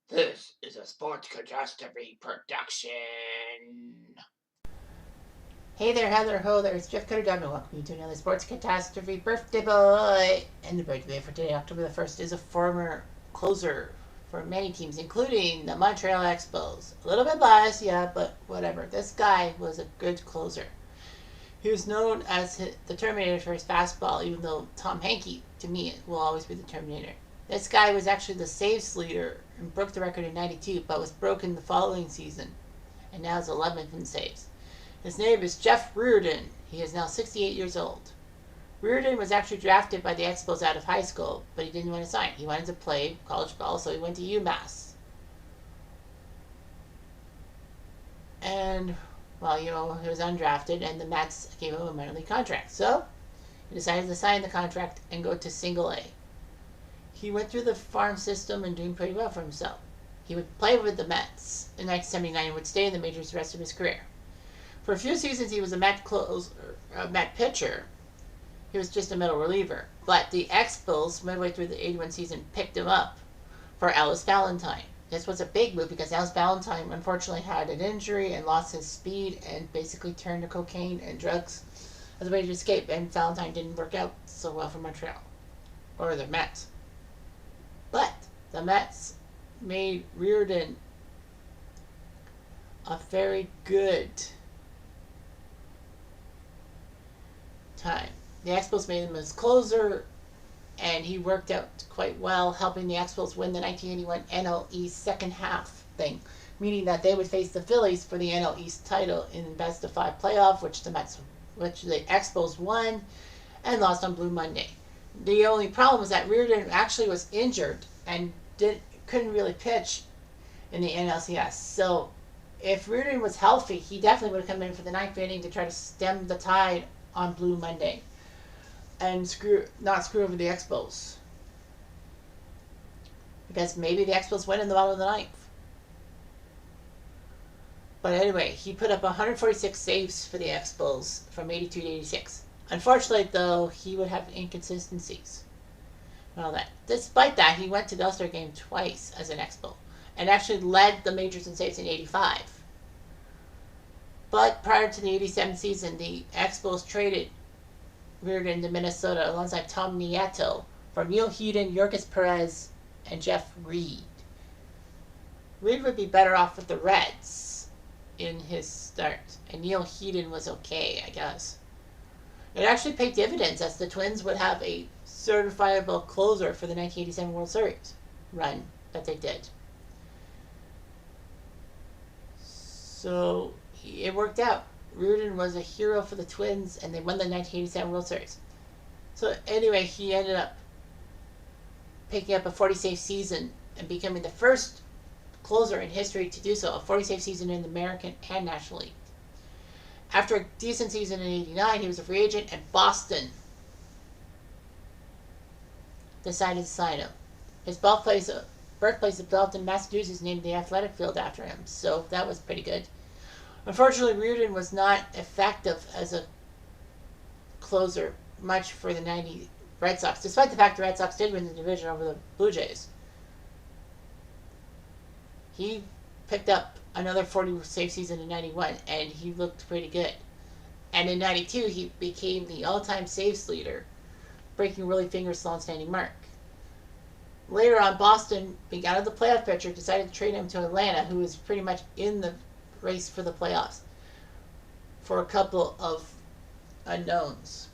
This is a Sports Catastrophe production. Hey there, Heather, ho there, it's Jeff Cutter and welcome you to another Sports Catastrophe birthday boy. And the birthday for today, October the 1st, is a former closer for many teams, including the Montreal Expos. A little bit biased, yeah, but whatever. This guy was a good closer. He was known as the Terminator for his fastball, even though Tom Hankey, to me, will always be the Terminator. This guy was actually the saves leader and broke the record in 92, but was broken the following season, and now is 11th in saves. His name is Jeff Reardon. He is now 68 years old. Reardon was actually drafted by the Expos out of high school, but he didn't want to sign. He wanted to play college ball, so he went to UMass. And, well, he was undrafted, and the Mets gave him a minor league contract. So, he decided to sign the contract and go to Single A. He went through the farm system and doing pretty well for himself. He would play with the Mets in 1979 and would stay in the majors the rest of his career. For a few seasons, he was a Met pitcher. He was just a middle reliever. But the Expos, midway through the 81 season, picked him up for Ellis Valentine. This was a big move because Ellis Valentine unfortunately had an injury and lost his speed and basically turned to cocaine and drugs as a way to escape. And Valentine didn't work out so well for Montreal or the Mets. But the Mets made Reardon a very good time. The Expos made him his closer, and he worked out quite well, helping the Expos win the 1981 NL East second half thing, meaning that they would face the Phillies for the NL East title in the best of 5 playoff, which the Expos won and lost on Blue Monday. The only problem was that Reardon actually was injured and couldn't really pitch in the NLCS. So if Reardon was healthy, he definitely would have come in for the 9th inning to try to stem the tide on Blue Monday and not screw over the Expos, because maybe the Expos win in the bottom of the 9th. But anyway, he put up 146 saves for the Expos from 82 to 86. Unfortunately, though, he would have inconsistencies and all that. Despite that, he went to the All-Star game twice as an Expo and actually led the majors in saves in 85. But prior to the 87 season, the Expos traded Reardon to Minnesota alongside Tom Nieto for Neil Heaton, Yorkis Perez, and Jeff Reed. Reed would be better off with the Reds in his start, and Neil Heaton was okay, I guess. It actually paid dividends, as the Twins would have a certifiable closer for the 1987 World Series run that they did. So it worked out. Reardon was a hero for the Twins, and they won the 1987 World Series. So anyway, he ended up picking up a 40-save season and becoming the first closer in history to do so, a 40-save season in the American and National League. After a decent season in 89, he was a free agent, and Boston decided to sign him. His birthplace of Belton, Massachusetts, named the athletic field after him, so that was pretty good. Unfortunately, Reardon was not effective as a closer much for the 90 Red Sox, despite the fact the Red Sox did win the division over the Blue Jays. He picked up another 40-save season in 91, and he looked pretty good. And in 92, he became the all-time saves leader, breaking Willie Finger's long-standing mark. Later on, Boston, being out of the playoff picture, decided to trade him to Atlanta, who was pretty much in the race for the playoffs, for a couple of unknowns.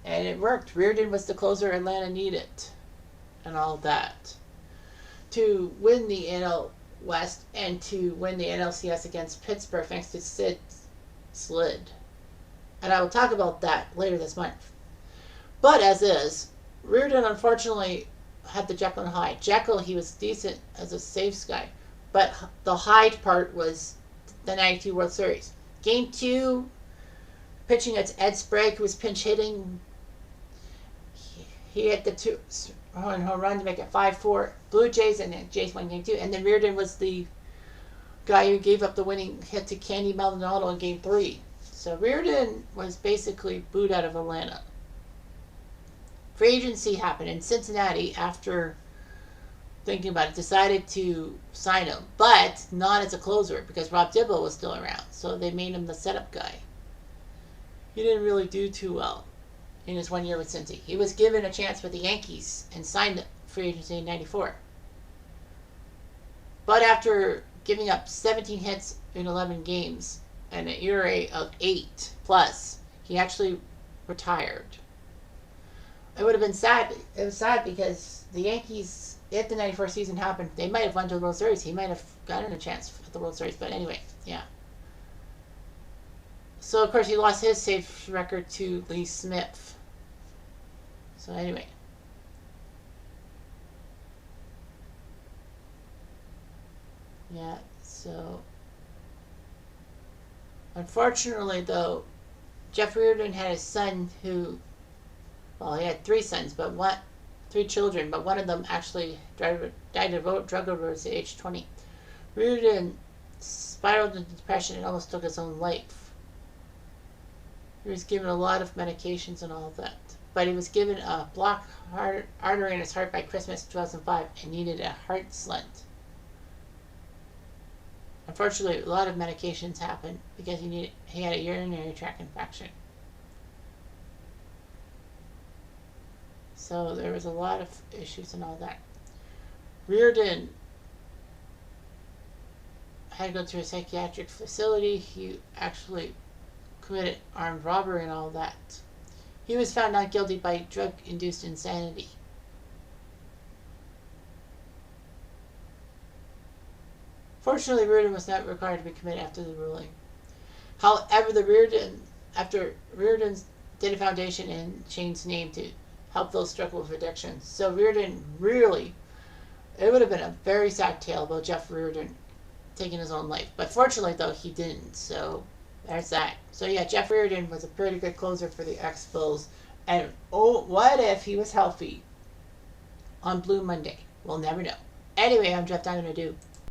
And it worked. Reardon was the closer Atlanta needed, and all that, to win the NL West and to win the NLCS against Pittsburgh thanks to Sid Slid. And I will talk about that later this month. But as is, Reardon unfortunately had the Jekyll and Hyde. Jekyll, he was decent as a saves guy, but the Hyde part was the 92 World Series. Game 2, pitching at Ed Sprague, who was pinch hitting. He hit the home run to make it 5-4 Blue Jays, and then Jays won Game 2. And then Reardon was the guy who gave up the winning hit to Candy Maldonado in Game 3. So Reardon was basically booed out of Atlanta. Free agency happened in Cincinnati after thinking about it, decided to sign him, but not as a closer because Rob Dibble was still around. So they made him the setup guy. He didn't really do too well in his 1 year with Cincy. He was given a chance with the Yankees and signed free agency in '94. But after giving up 17 hits in 11 games and an ERA of 8 plus, he actually retired. It would have been sad. It was sad because the Yankees, if the '94 season happened, they might have won to the World Series. He might have gotten a chance at the World Series. But anyway, yeah. So, of course, he lost his save record to Lee Smith. So, anyway. Yeah, so. Unfortunately, though, Jeff Reardon had a son who, well, he had 3 sons, but 3 children, but one of them actually died of drug overdose at age 20. Reardon spiraled into depression and almost took his own life. He was given a lot of medications and all of that. But he was given a blocked artery in his heart by Christmas 2005 and needed a heart stent. Unfortunately, a lot of medications happened because he had a urinary tract infection. So there was a lot of issues and all that. Reardon had to go to a psychiatric facility. He actually committed armed robbery and all that. He was found not guilty by drug-induced insanity. Fortunately, Reardon was not required to be committed after the ruling. However, after Reardon did a foundation and changed the name to help those struggling with addiction. So Reardon really, it would have been a very sad tale about Jeff Reardon taking his own life. But fortunately, though, he didn't. So there's that. So yeah, Jeff Reardon was a pretty good closer for the Expos. And oh, what if he was healthy on Blue Monday? We'll never know. Anyway, I'm Jeff Diamond.